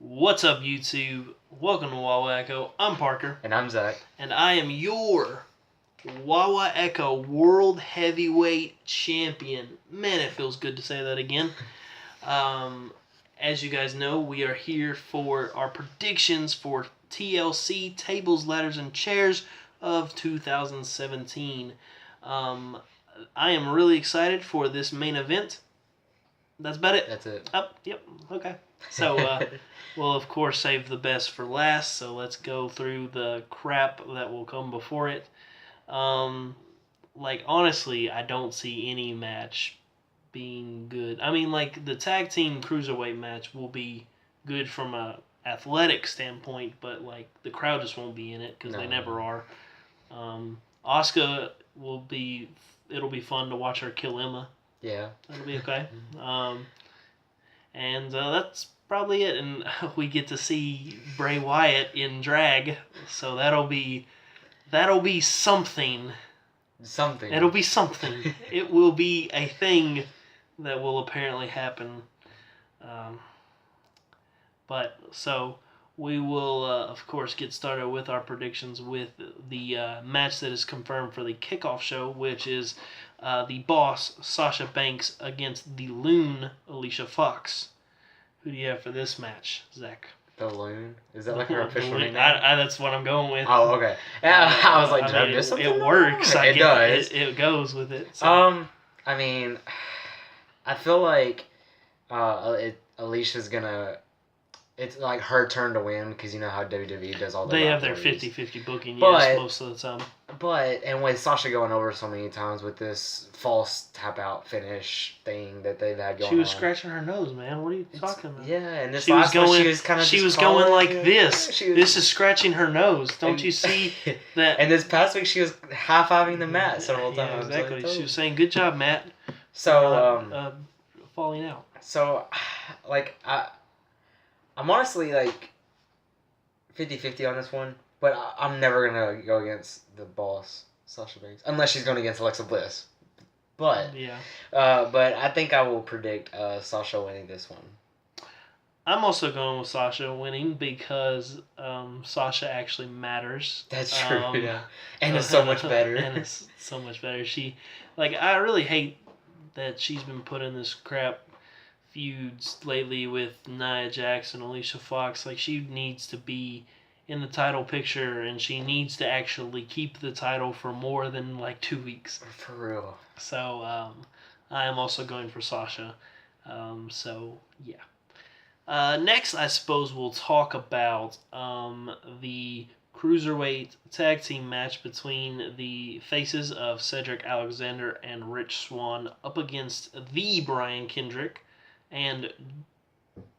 What's up, YouTube? Welcome to Wawa Echo. I'm Parker. And I'm Zach. And I am your Wawa Echo World Heavyweight Champion. Man, it feels good to say that again. As you guys know, we are here for our predictions for TLC Tables, Ladders, and Chairs of 2017. I am really excited for this main event. That's about it. That's it. Yep. Okay. So, we'll of course save the best for last. So let's go through the crap that will come before it. Honestly, I don't see any match being good. I mean, the tag team cruiserweight match will be good from a athletic standpoint, but the crowd just won't be in it because they never are. Asuka will be. It'll be fun to watch her kill Emma. Yeah. That'll be okay. And that's probably it. And we get to see Bray Wyatt in drag, so that'll be something. Something. It'll be something. It will be a thing that will apparently happen. So we will, of course, get started with our predictions with the match that is confirmed for the kickoff show, which is the Boss, Sasha Banks, against the Loon, Alicia Fox. Who do you have for this match, Zach? The Loon? Is that like her official name? That's what I'm going with. Oh, okay. Yeah, I was like, did I miss something? It works. It does. It goes with it. So. I mean, I feel like Alicia's gonna... It's like her turn to win because you know how WWE does all the They have their rivalries. 50-50 booking, But- most of the time. And with Sasha going over so many times with this false tap out finish thing that they've had going on. She was scratching her nose, man. What are you talking about? Yeah, and this She was last one, going. she was kind of She was going like this. She was- This is scratching her nose. Don't you see that? And this past week, she was high-fiving the mat several Yeah, times. exactly. Like, She was saying, "Good job, Matt." So, Falling out. So, I'm honestly 50-50 on this one, but I'm never gonna go against the Boss, Sasha Banks, unless she's going against Alexa Bliss. But Yeah. But I think I will predict Sasha winning this one. I'm also going with Sasha winning because Sasha actually matters. That's true. Yeah, and it's so much better. And it's so much better. I really hate that she's been put in this crap feuds lately with Nia Jax and Alicia Fox. She needs to be in the title picture, and she needs to actually keep the title for more than 2 weeks. For real. So I am also going for Sasha. So yeah. Next, I suppose we'll talk about the Cruiserweight Tag Team match between the faces of Cedric Alexander and Rich Swann up against the Brian Kendrick and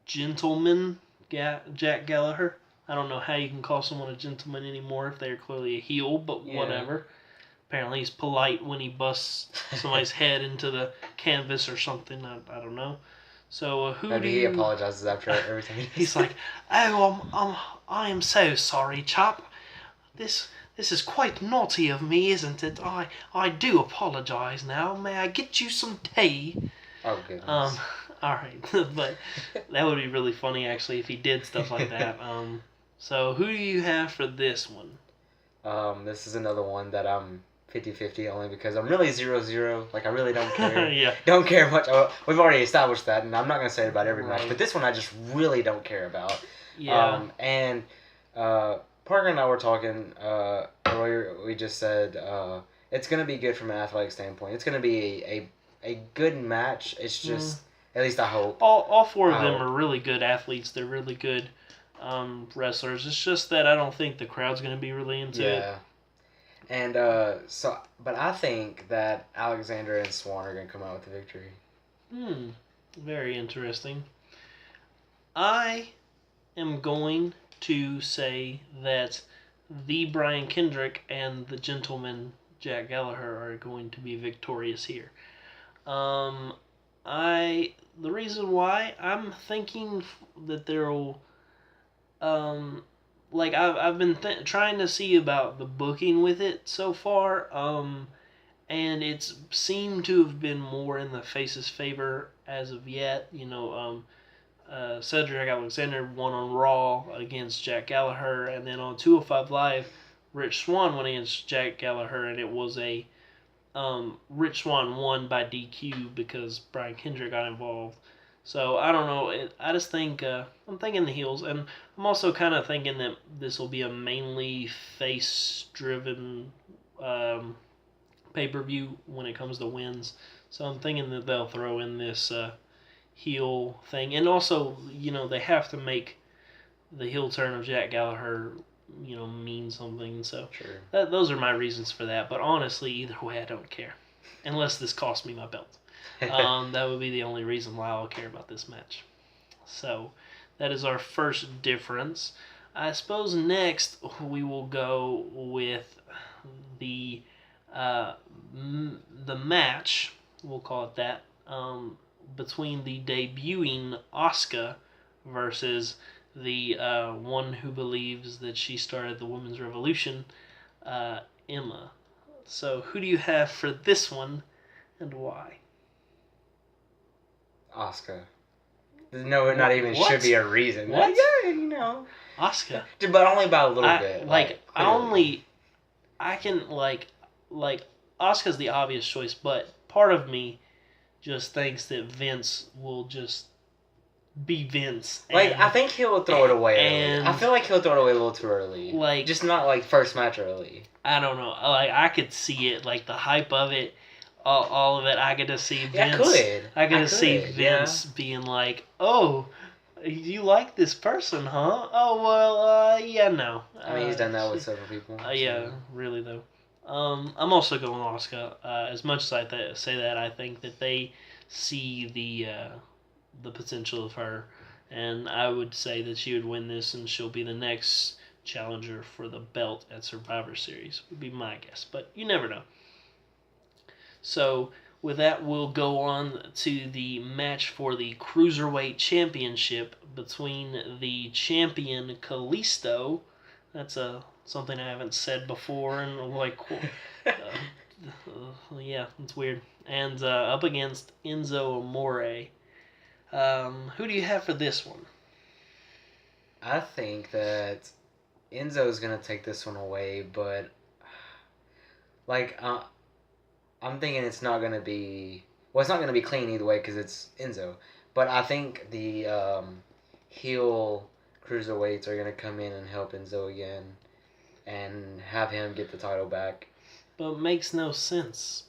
Gentleman Jack Gallagher. I don't know how you can call someone a gentleman anymore if they're clearly a heel, but whatever. Apparently he's polite when he busts somebody's head into the canvas or something. I don't know. So He apologizes after every time. He's like, "Oh, I am so sorry, chap. This is quite naughty of me, isn't it? I do apologize now. May I get you some tea?" Oh goodness. All right, but that would be really funny actually if he did stuff like that. So who do you have for this one? This is another one that I'm 50-50 only because I'm really 0-0. I really don't care. Yeah. Don't care much. We've already established that, and I'm not going to say it about every match, but this one I just really don't care about. Yeah. Parker and I were talking earlier. We just said it's going to be good from an athletic standpoint. It's going to be a good match. It's just, at least I hope. All four of them are really good athletes. They're really good wrestlers. It's just that I don't think the crowd's going to be really into it. Yeah. And but I think that Alexander and Swann are going to come out with the victory. Very interesting. I am going to say that the Brian Kendrick and the Gentleman Jack Gallagher are going to be victorious here. The reason why I'm thinking that there'll I've been trying to see about the booking with it so far, and it's seemed to have been more in the face's favor as of yet. Cedric Alexander won on Raw against Jack Gallagher, and then on 205 Live, Rich Swann went against Jack Gallagher, and it was a Rich Swann won by DQ because Brian Kendrick got involved. So I don't know. I just think I'm thinking the heels, and I'm also kind of thinking that this will be a mainly face-driven pay-per-view when it comes to wins. So I'm thinking that they'll throw in this heel thing, and also they have to make the heel turn of Jack Gallagher mean something. So Sure. those are my reasons for that. But honestly, either way, I don't care, unless this costs me my belt. That would be the only reason why I'll care about this match. So that is our first difference. I suppose next we will go with the the match. We'll call it that. Between the debuting Asuka versus the one who believes that she started the women's revolution, Emma. So who do you have for this one, and why? Asuka. No, not even What? should be a reason. What? Yeah, Asuka. But only by a little bit. I can Asuka's the obvious choice, but part of me just thinks that Vince will just be Vince. I think he'll throw it away and, early. I feel like he'll throw it away a little too early. Just not first match early. I don't know. I could see it, the hype of it, all of it. I could just see Vince. I could see Vince being like, "Oh, you like this person, huh? Oh well, yeah, no." I mean, he's done that with several people. Yeah, really though. I'm also going Asuka. As much as I say that, I think that they see the potential of her, and I would say that she would win this, and she'll be the next challenger for the belt at Survivor Series. Would be my guess, but you never know. So with that, we'll go on to the match for the Cruiserweight Championship between the champion Kalisto. That's something I haven't said before, and yeah, it's weird. And up against Enzo Amore. Who do you have for this one? I think that Enzo's gonna take this one away, but I'm thinking it's not gonna be. Well, it's not gonna be clean either way because it's Enzo. But I think the heel cruiserweights are gonna come in and help Enzo again, and have him get the title back. But it makes no sense,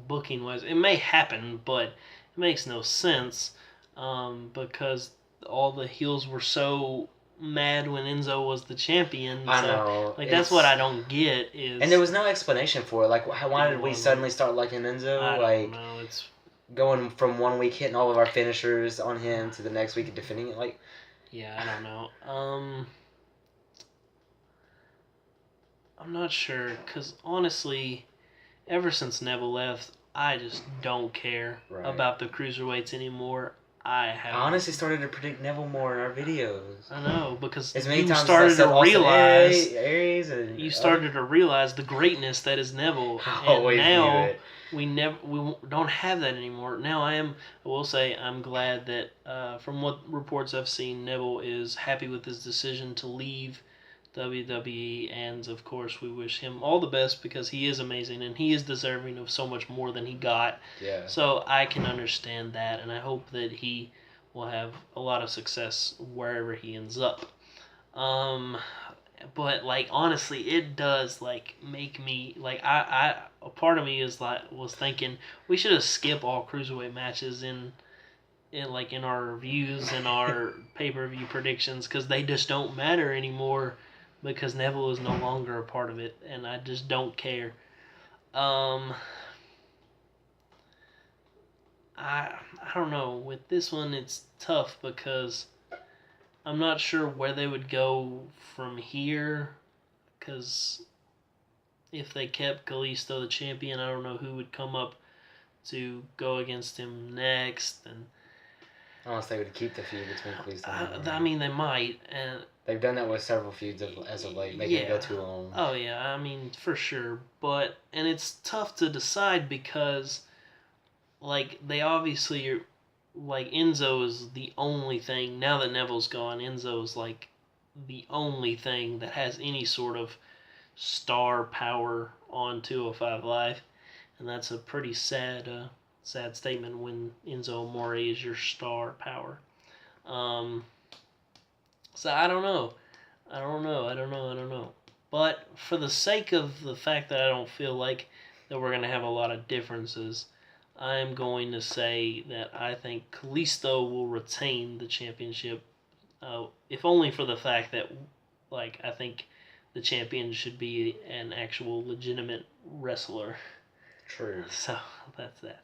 booking wise. It may happen, but it makes no sense, because all the heels were so mad when Enzo was the champion. I know. That's what I don't get is. And there was no explanation for it. Why did we suddenly start liking Enzo? I don't know. It's going from 1 week hitting all of our finishers on him to the next week defending it. Yeah, I don't know. I'm not sure, because honestly, ever since Neville left, I just don't care about the cruiserweights anymore. I honestly started to predict Neville more in our videos. I know, because you started to realize you started to realize the greatness that is Neville, and now we don't have that anymore. Now I will say I'm glad that from what reports I've seen, Neville is happy with his decision to leave WWE, and of course we wish him all the best because he is amazing and he is deserving of so much more than he got. Yeah. So I can understand that, and I hope that he will have a lot of success wherever he ends up. But honestly, it does make me a part of me was thinking we should have skipped all cruiserweight matches in our reviews and our pay-per-view predictions, because they just don't matter anymore. Because Neville is no longer a part of it, and I just don't care. I don't know. With this one, it's tough because I'm not sure where they would go from here. Because if they kept Kalisto the champion, I don't know who would come up to go against him next. And unless they would keep the feud between Kalisto and I mean, they might. And they've done that with several feuds as of late, making it go too long. Oh, yeah, I mean, for sure. And it's tough to decide because, they obviously like Enzo is the only thing now that Neville's gone. Enzo is like the only thing that has any sort of star power on 205 Live, and that's a pretty sad statement when Enzo Amore is your star power. Um, so I don't know. I don't know. But for the sake of the fact that I don't feel like that we're going to have a lot of differences, I am going to say that I think Kalisto will retain the championship, if only for the fact that, like, I think the champion should be an actual legitimate wrestler. True. So that's that.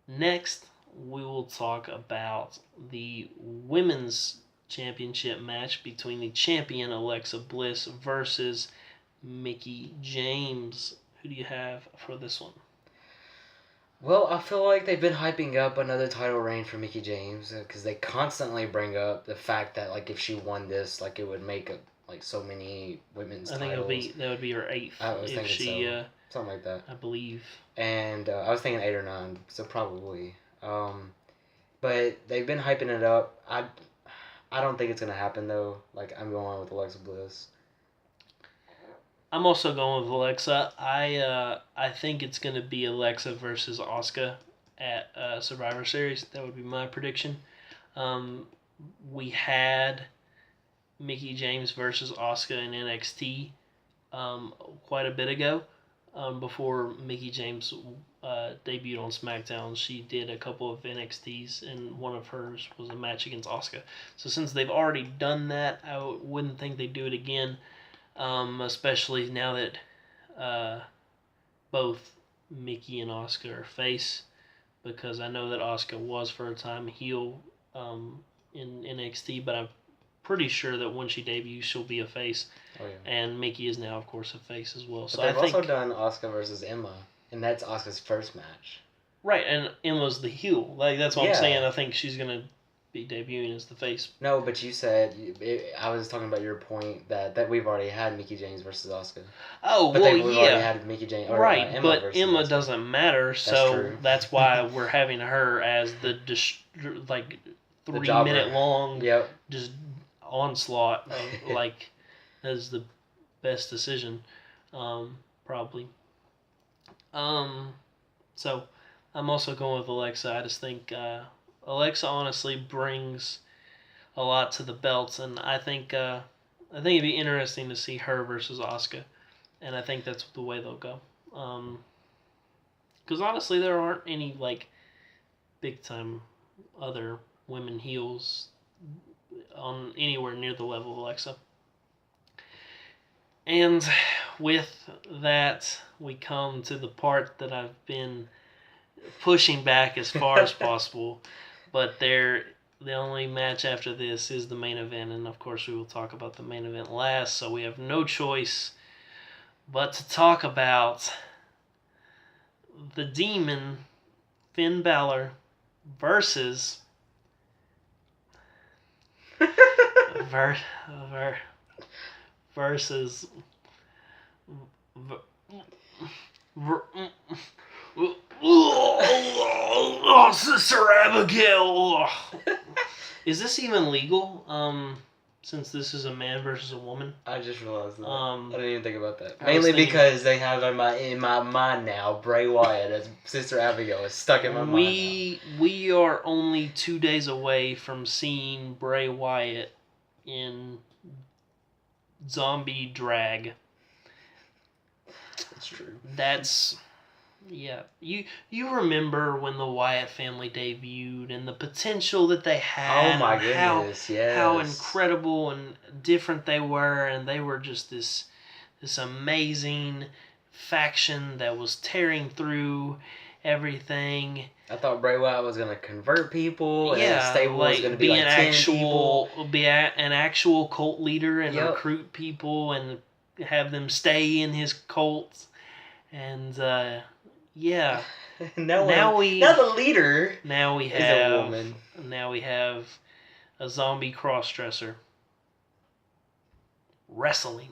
Next, we will talk about the women's championship match between the champion Alexa Bliss versus Mickie James. Who do you have for this one? Well, I feel like they've been hyping up another title reign for Mickie James because they constantly bring up the fact that like if she won this, like it would make like so many women's I think titles. that would be her 8th. I was if thinking she, so. Something like that. I believe. And I was thinking 8 or 9, so probably. But they've been hyping it up. I don't think it's gonna happen though. Like I'm going with Alexa Bliss. I'm also going with Alexa. I think it's going to be Alexa versus Asuka at Survivor Series. That would be my prediction. We had Mickie James versus Asuka in NXT quite a bit ago. Before Mickie James debuted on SmackDown, she did a couple of NXTs, and one of hers was a match against Asuka. So since they've already done that, I wouldn't think they'd do it again. Especially now that both Mickie and Asuka are face, because I know that Asuka was for a time heel in NXT, but I'm pretty sure that when she debuts, she'll be a face. Oh yeah. And Mickie is now, of course, a face as well. But So they've I think also done Asuka versus Emma, and that's Asuka's first match. right, and Emma's the heel. Like that's what Yeah. I'm saying. I think she's gonna be debuting as the face. No, but you said I was talking about your point that we've already had Mickie James versus Asuka. Oh, But well, we've already yeah. had Mickie James. Or, Right, Emma but versus Emma Asuka. doesn't matter, That's so true. that's why we're having her as the like The 3-minute long Yep. just onslaught of, like as the best decision, probably. So I'm also going with Alexa. I just think Alexa honestly brings a lot to the belts, and I think it'd be interesting to see her versus Asuka, and I think that's the way they'll go. Because honestly, there aren't any like big time other women heels on anywhere near the level of Alexa. And with that, we come to the part that I've been pushing back as far as possible, but the only match after this is the main event, and of course we will talk about the main event last, so we have no choice but to talk about the Demon, Finn Balor, versus versus Sister Abigail. Is this even legal? Since this is a man versus a woman. I just realized that. I I didn't even think about that. I was Mainly thinking- because they have in my mind now Bray Wyatt as Sister Abigail is stuck in my mind. We are only 2 days away from seeing Bray Wyatt in zombie drag. It's true. That's yeah. You remember when the Wyatt family debuted and the potential that they had. Oh my and goodness! Yes. How incredible and different they were, and they were just this amazing faction that was tearing through everything. I thought Bray Wyatt was gonna convert people. And his Yeah, stable was gonna be like an 10 people. an actual cult leader and Yep. recruit people and have them stay in his cult. And yeah, now we the leader now we is have a woman. now we have a zombie cross-dresser wrestling.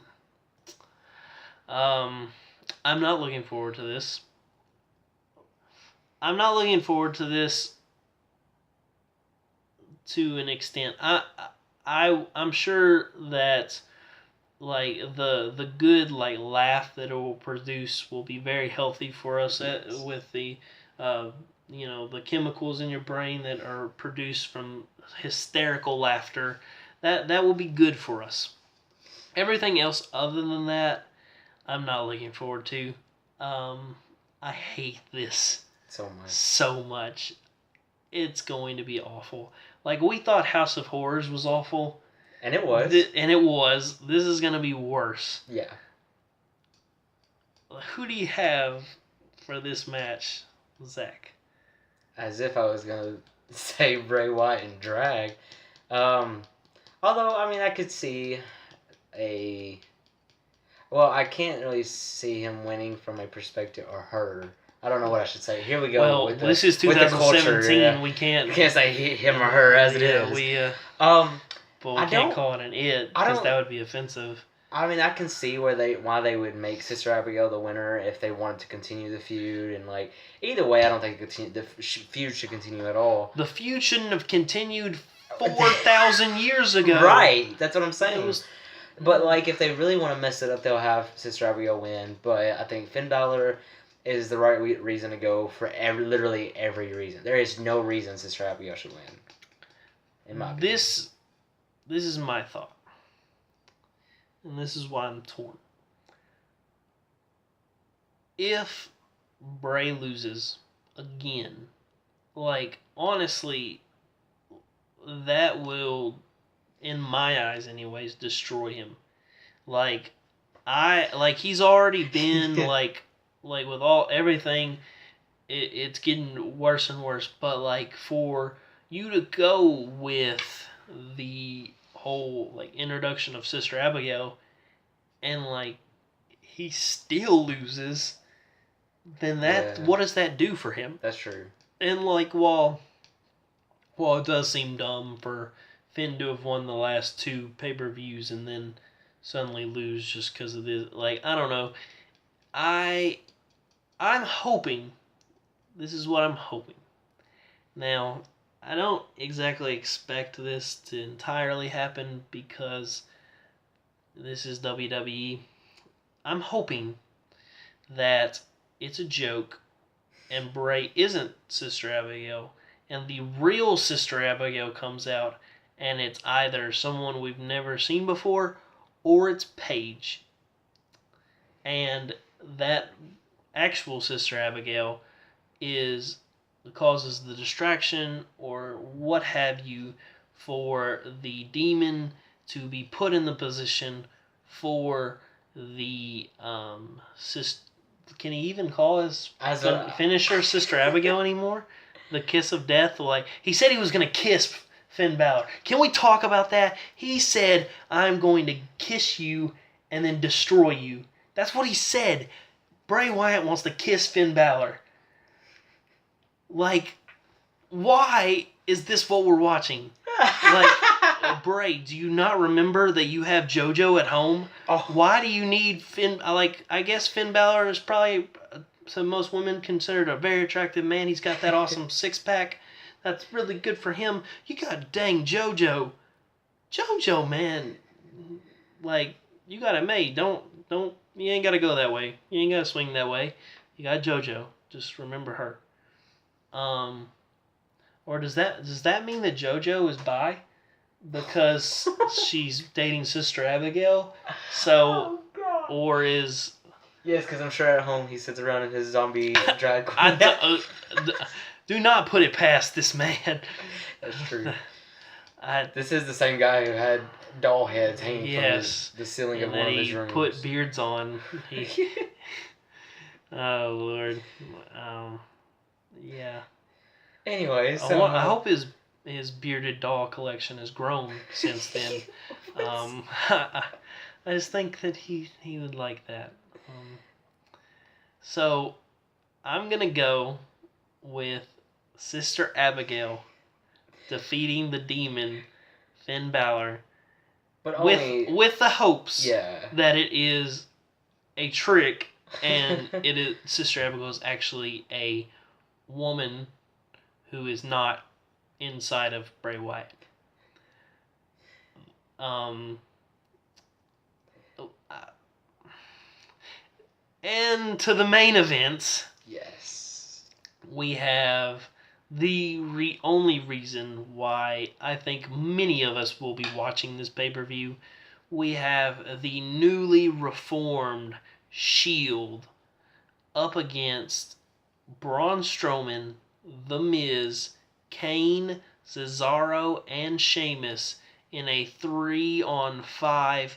I'm not looking forward to this. I'm not looking forward to this to an extent. I'm sure that like the good like laugh that it will produce will be very healthy for us with the uh, the chemicals in your brain that are produced from hysterical laughter. That will be good for us. Everything else other than that, I'm not looking forward to. Um, I hate this So much. so much. It's going to be awful. Like we thought House of Horrors was awful. And it was. And it was. This is going to be worse. Yeah. Who do you have for this match, Zach? As if I was going to say Bray Wyatt and drag. Although, I mean, I could see a... Well, I can't really see him winning from a perspective, or her. I don't know what I should say. Here we go. Well, with this is 2017. Culture, yeah. We can't... You can't say him or her as it is. But we can't call it an it, because that would be offensive. I mean, I can see why they would make Sister Abigail the winner if they wanted to continue the feud, and like either way, I don't think the feud should continue at all. The feud shouldn't have continued 4,000 years ago. Right, that's what I'm saying. But like, if they really want to mess it up, they'll have Sister Abigail win. But I think Finn Balor is the right reason to go for literally every reason. There is no reason Sister Abigail should win. In my opinion. This is my thought. And this is why I'm torn. If Bray loses again, like, honestly, that will, in my eyes anyways, destroy him. Like, he's already been, like with everything, it's getting worse and worse. But, like, for you to go with the whole like introduction of Sister Abigail and like he still loses, then what does that do for him? That's true. And like while it does seem dumb for Finn to have won the last 2 pay-per-views and then suddenly lose just because of this, like, I don't know. I'm hoping, this is what I'm hoping. Now, I don't exactly expect this to entirely happen because this is WWE. I'm hoping that it's a joke and Bray isn't Sister Abigail and the real Sister Abigail comes out and it's either someone we've never seen before or it's Paige. And that actual Sister Abigail causes the distraction or what have you for the demon to be put in the position for the can he even call his finisher Sister Abigail anymore? The kiss of death. Like he said he was going to kiss Finn Balor. Can we talk about that? He said, I'm going to kiss you and then destroy you. That's what he said. Bray Wyatt wants to kiss Finn Balor. Like, why is this what we're watching? Like, Bray, do you not remember that you have JoJo at home? Oh. Why do you need Finn? Like, I guess Finn Balor is probably, to most women, considered a very attractive man. He's got that awesome six-pack. That's really good for him. You got dang JoJo. JoJo, man. Like, you got it made. Don't, you ain't got to go that way. You ain't got to swing that way. You got JoJo. Just remember her. Or does that mean that JoJo is bi? Because she's dating Sister Abigail? So, or is... Yes, because I'm sure at home he sits around in his zombie drag queen. Do not put it past this man. That's true. This is the same guy who had doll heads hanging from the ceiling of one of his rooms. Put beards on. Oh, Lord. Yeah. Anyway, so... I hope his bearded doll collection has grown since then. I just think that he would like that. So, I'm going to go with Sister Abigail defeating the demon, Finn Balor, but only... with the hopes that it is a trick and Sister Abigail is actually a woman who is not inside of Bray Wyatt. And to the main events. Yes. We have the only reason why I think many of us will be watching this pay-per-view. We have the newly reformed Shield up against Braun Strowman, The Miz, Kane, Cesaro, and Sheamus in a 3-on-5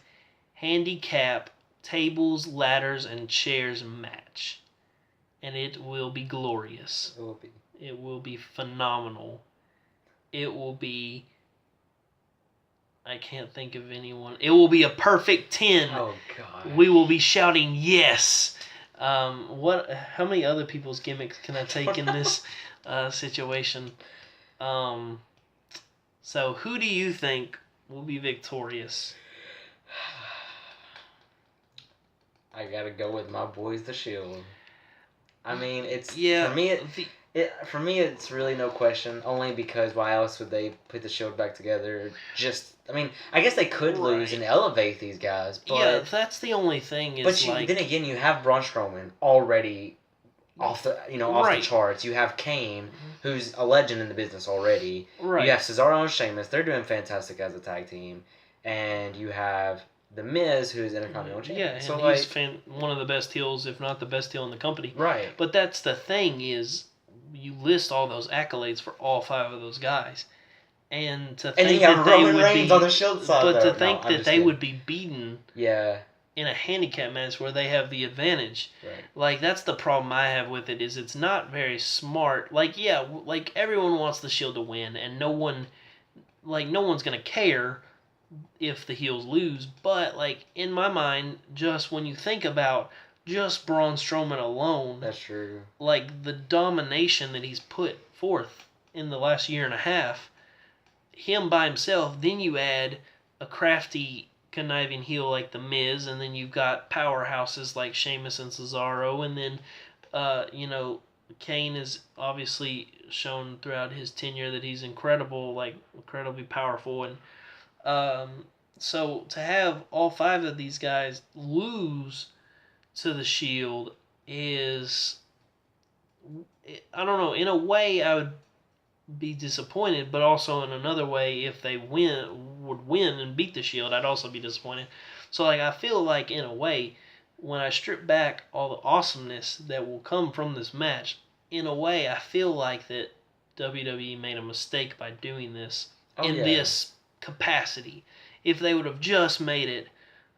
handicap tables, ladders, and chairs match. And it will be glorious. It will be. It will be phenomenal. It will be... I can't think of anyone. It will be a perfect 10. Oh, God. We will be shouting yes. What? How many other people's gimmicks can I take in this situation? So who do you think will be victorious? I gotta go with my boys, the Shield. I mean, it's for me. It's really no question. Only because why else would they put the Shield back together? I mean, I guess they could lose and elevate these guys. But, yeah, that's the only thing. Then again, you have Braun Strowman already off the the charts. You have Kane, who's a legend in the business already. Right. You have Cesaro and Sheamus. They're doing fantastic as a tag team, and you have The Miz, who's Intercontinental Champion. Yeah, so and he's one of the best heels, if not the best heel in the company. Right. But that's the thing is, you list all those accolades for all 5 of those guys, and to think that they would be on the Shield side, but to think that they would be beaten. Yeah. In a handicap match where they have the advantage. Right. Like, that's the problem I have with it, is it's not very smart. Like, yeah, like, everyone wants the Shield to win, and no one's going to care if the heels lose. But, like, in my mind, just when you think about just Braun Strowman alone... That's true. Like, the domination that he's put forth in the last year and a half, him by himself, then you add a crafty... conniving heel like The Miz, and then you've got powerhouses like Sheamus and Cesaro, and then, Kane has obviously shown throughout his tenure that he's incredibly powerful, and so to have all 5 of these guys lose to the Shield is, I don't know, in a way I would be disappointed, but also in another way, if they would win and beat the Shield, I'd also be disappointed. So, I feel like, in a way, when I strip back all the awesomeness that will come from this match, in a way, I feel like that WWE made a mistake by doing this this capacity. If they would have just made it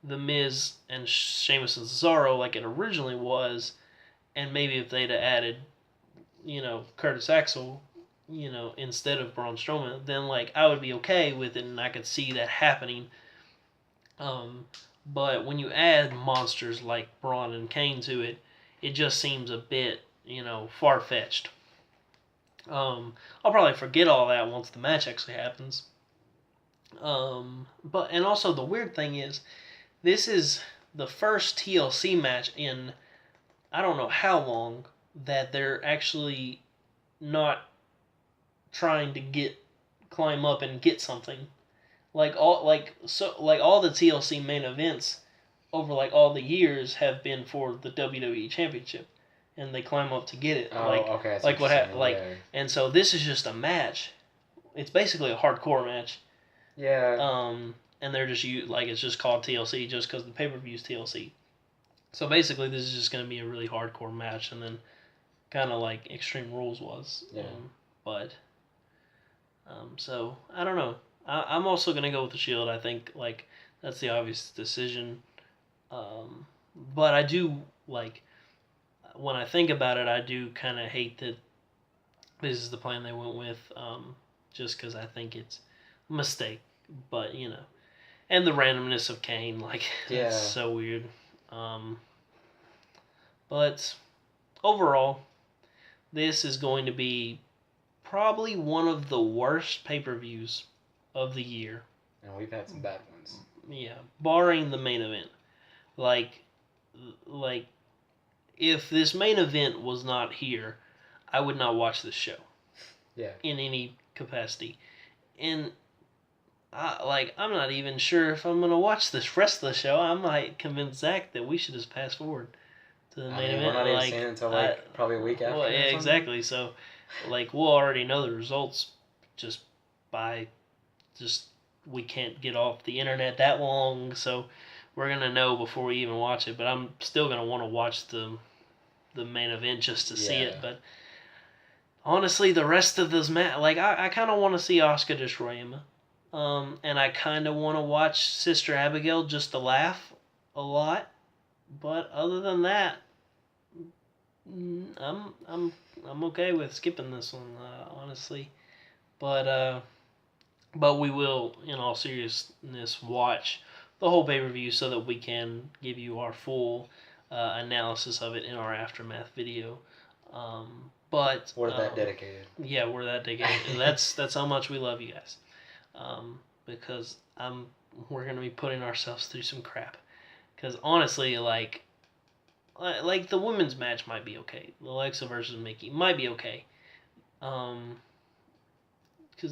The Miz and Sheamus and Cesaro like it originally was, and maybe if they'd have added, Curtis Axel, instead of Braun Strowman, then, I would be okay with it, and I could see that happening. But when you add monsters like Braun and Kane to it, it just seems a bit, far-fetched. I'll probably forget all that once the match actually happens. And also the weird thing is, this is the first TLC match in I don't know how long that they're actually not trying to climb up and get something. All the TLC main events over all the years have been for the WWE Championship, and they climb up to get it. Okay. And so this is just a match. It's basically a hardcore match. Yeah. And they're just it's just called TLC just because the pay-per-view is TLC. So basically, this is just going to be a really hardcore match, and then kind of like Extreme Rules was. Yeah. So I don't know. I'm also gonna go with the Shield. I think that's the obvious decision. But I do when I think about it, I do kind of hate that this is the plan they went with. Just because I think it's a mistake. But and the randomness of Kane, it's so weird. But overall, this is going to be probably one of the worst pay-per-views of the year. And we've had some bad ones. Yeah, barring the main event. If this main event was not here, I would not watch this show. Yeah. In any capacity, and I'm not even sure if I'm gonna watch this rest of the show. I might convince Zach that we should just pass forward to the main event. We're not even seeing it until probably a week after. Well, yeah, exactly. So, we'll already know the results just by we can't get off the internet that long, so we're gonna know before we even watch it. But I'm still gonna want to watch the main event just to see it. But honestly, the rest of this match, I kind of want to see Asuka destroy Emma. And I kind of want to watch Sister Abigail just to laugh a lot. But other than that, I'm okay with skipping this one, honestly. But we will, in all seriousness, watch the whole pay-per-view so that we can give you our full analysis of it in our aftermath video. But we're that dedicated. Yeah, we're that dedicated. that's how much we love you guys. Because we're gonna be putting ourselves through some crap. Because honestly, like the women's match might be okay. Alexa versus Mickey might be okay. Because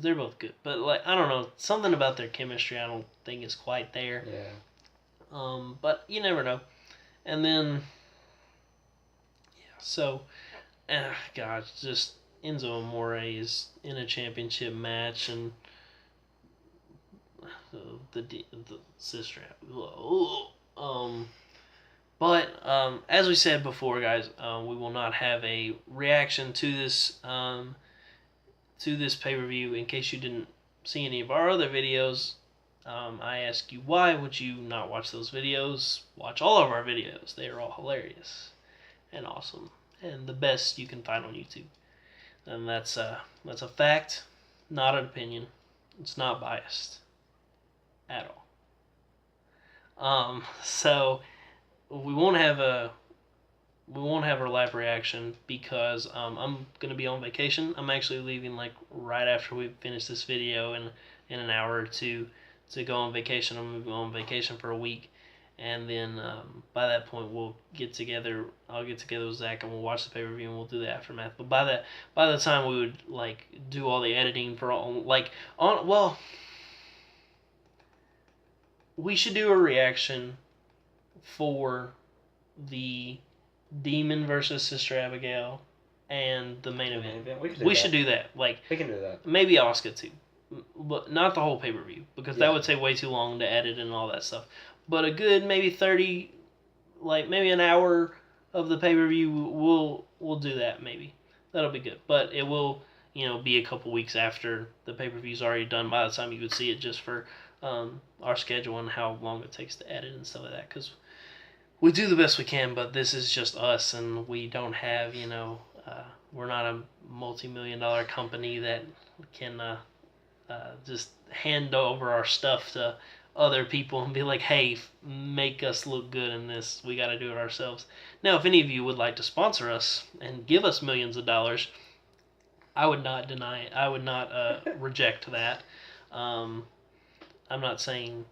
they're both good, but I don't know, something about their chemistry I don't think is quite there. Yeah. But you never know. And then, so, God, just Enzo Amore is in a championship match, and the sister. But as we said before, guys, we will not have a reaction to this pay-per-view. In case you didn't see any of our other videos, I ask you, why would you not watch those videos? Watch all of our videos. They are all hilarious and awesome and the best you can find on YouTube. And that's a fact, not an opinion. It's not biased at all. So we won't have our live reaction because I'm gonna be on vacation. I'm actually leaving right after we finish this video in an hour or two to go on vacation. I'm gonna go on vacation for a week, and then by that point we'll get together. I'll get together with Zach and we'll watch the pay-per-view and we'll do the aftermath. But by the time we would do all the editing for we should do a reaction for the Demon versus Sister Abigail and the main event. We should do that. We can do that. Maybe Asuka too, but not the whole pay-per-view because that would take way too long to edit and all that stuff. But a good maybe 30, maybe an hour of the pay-per-view, we'll do that maybe. That'll be good. But it will be a couple weeks after the pay-per-view's already done by the time you would see it, just for our schedule and how long it takes to edit and stuff like that. Because we do the best we can, but this is just us, and we don't have, we're not a multi-million-dollar company that can just hand over our stuff to other people and be like, hey, make us look good in this. We got to do it ourselves. Now, if any of you would like to sponsor us and give us millions of dollars, I would not deny it. I would not reject that. I'm not saying,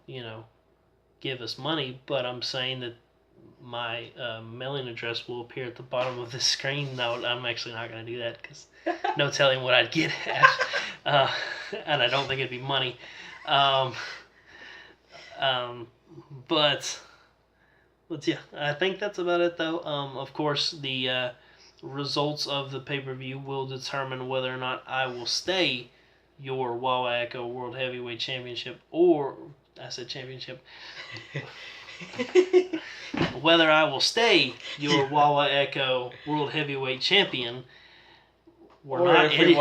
give us money, but I'm saying that my mailing address will appear at the bottom of this screen. No, I'm actually not going to do that because no telling what I'd get at. And I don't think it'd be money. But yeah, I think that's about it though. Of course, the results of the pay-per-view will determine whether or not I will stay your Wawa Echo World Heavyweight Championship, or I said championship. Whether I will stay your Wawa Echo World Heavyweight Champion. We're not editing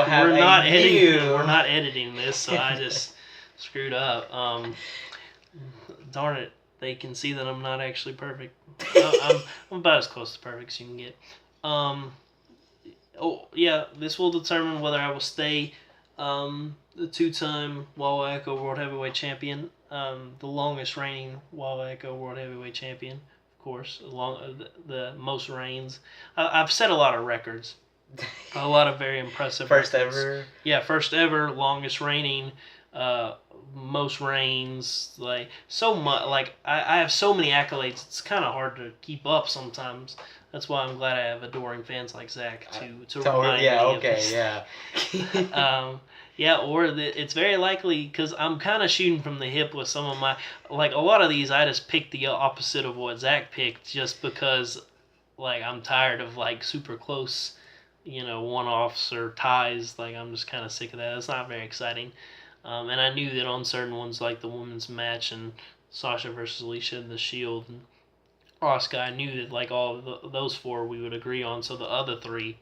this, so I just screwed up. Darn it, they can see that I'm not actually perfect. I'm about as close to perfect as you can get. This will determine whether I will stay the two-time Wawa Echo World Heavyweight Champion, the longest reigning Wawa Echo World Heavyweight Champion, of course, the most reigns. I've set a lot of records. A lot of very impressive first records. ever. Yeah, first ever, longest reigning, most reigns, so much. I have so many accolades. It's kind of hard to keep up sometimes. That's why I'm glad I have adoring fans like Zach to So, remind yeah, me okay, of this. yeah. Yeah, or it's very likely because I'm kind of shooting from the hip with some of my, like a lot of these. I just picked the opposite of what Zach picked just because like I'm tired of like super close, one-offs or ties. Like I'm just kind of sick of that. It's not very exciting. And I knew that on certain ones like the women's match and Sasha versus Alicia in the Shield and Asuka, I knew that like all of those four we would agree on. So the other three,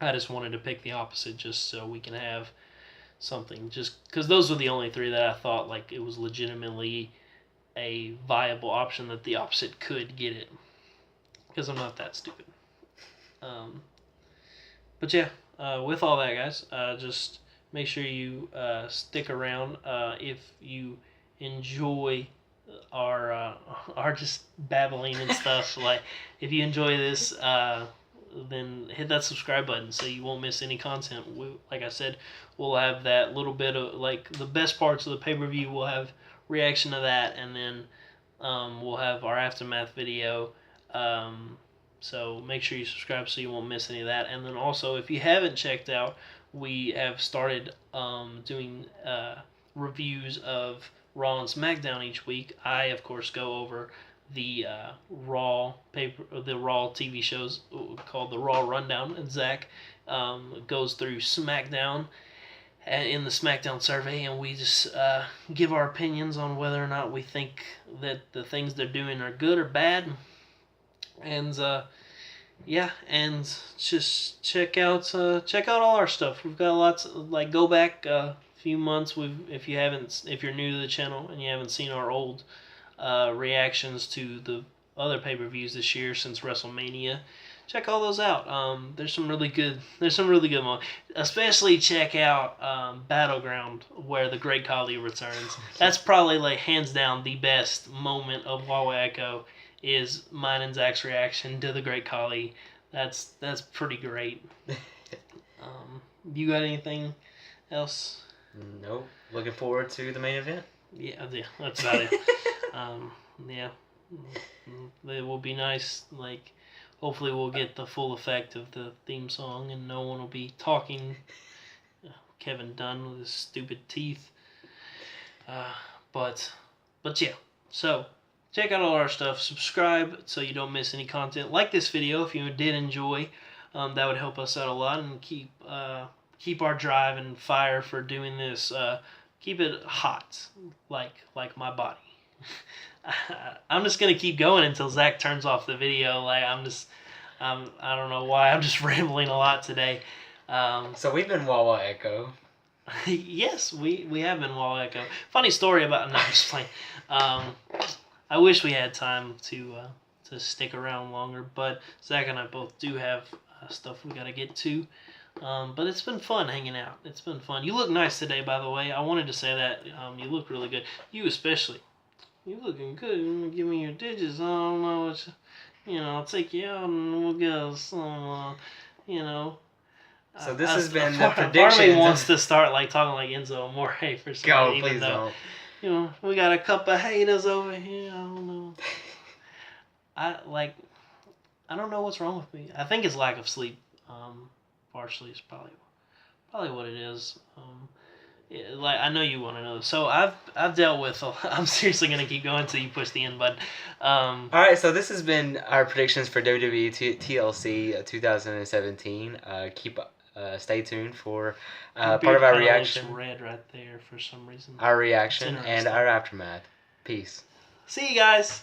I just wanted to pick the opposite just so we can have something. Just because those were the only three that I thought like it was legitimately a viable option that the opposite could get it. Because I'm not that stupid. Um, but yeah, with all that, guys, just make sure you stick around if you enjoy our just babbling and stuff. Like, if you enjoy this, then hit that subscribe button so you won't miss any content. Like I said, we'll have that little bit of like the best parts of the pay per view. We'll have reaction to that, and then we'll have our aftermath video. So make sure you subscribe so you won't miss any of that. And then also, if you haven't checked out, we have started doing reviews of Raw and SmackDown each week. I, of course, go over the the Raw TV shows called the Raw Rundown, and Zach goes through SmackDown in the SmackDown survey, and we just give our opinions on whether or not we think that the things they're doing are good or bad. And yeah, and just check out all our stuff. We've got lots like go back a few months. If you're new to the channel and you haven't seen our old reactions to the other pay per views this year since WrestleMania, check all those out. There's some really good ones. Especially check out Battleground where the Great Khali returns. That's probably like hands down the best moment of Wawa Echo is mine and Zach's reaction to the Great Khali. That's pretty great. You got anything else? Nope. Looking forward to the main event. Yeah, that's about it. Yeah, it will be nice. Like, hopefully, we'll get the full effect of the theme song, and no one will be talking. Kevin Dunn with his stupid teeth. But yeah. So check out all our stuff. Subscribe so you don't miss any content. Like this video if you did enjoy. That would help us out a lot and keep our drive and fire for doing this. Keep it hot, like my body. I'm just gonna keep going until Zach turns off the video. Like I don't know why. I'm just rambling a lot today. So we've been Wawa Echo. Yes, we have been Wall Echo. Funny story about. No, I'm just playing. I wish we had time to stick around longer, but Zach and I both do have stuff we gotta get to. But it's been fun hanging out. It's been fun. You look nice today, by the way. I wanted to say that. You look really good. You especially. You looking good. Give me your digits. I don't know what I'll take you out and we'll get some, So this has been the Part of predictions. me wants to start like talking like Enzo Amore for some Go, reason, please though, don't. we got a couple of haters over here. I don't know. I don't know what's wrong with me. I think it's lack of sleep. Partially is probably what it is. Like I know you want to know. So I've dealt with. I'm seriously gonna keep going until you push the end button. All right, so this has been our predictions for WWE TLC 2017. Stay tuned for part of our reaction. Looks red right there for some reason. Our reaction and our aftermath. Peace. See you guys.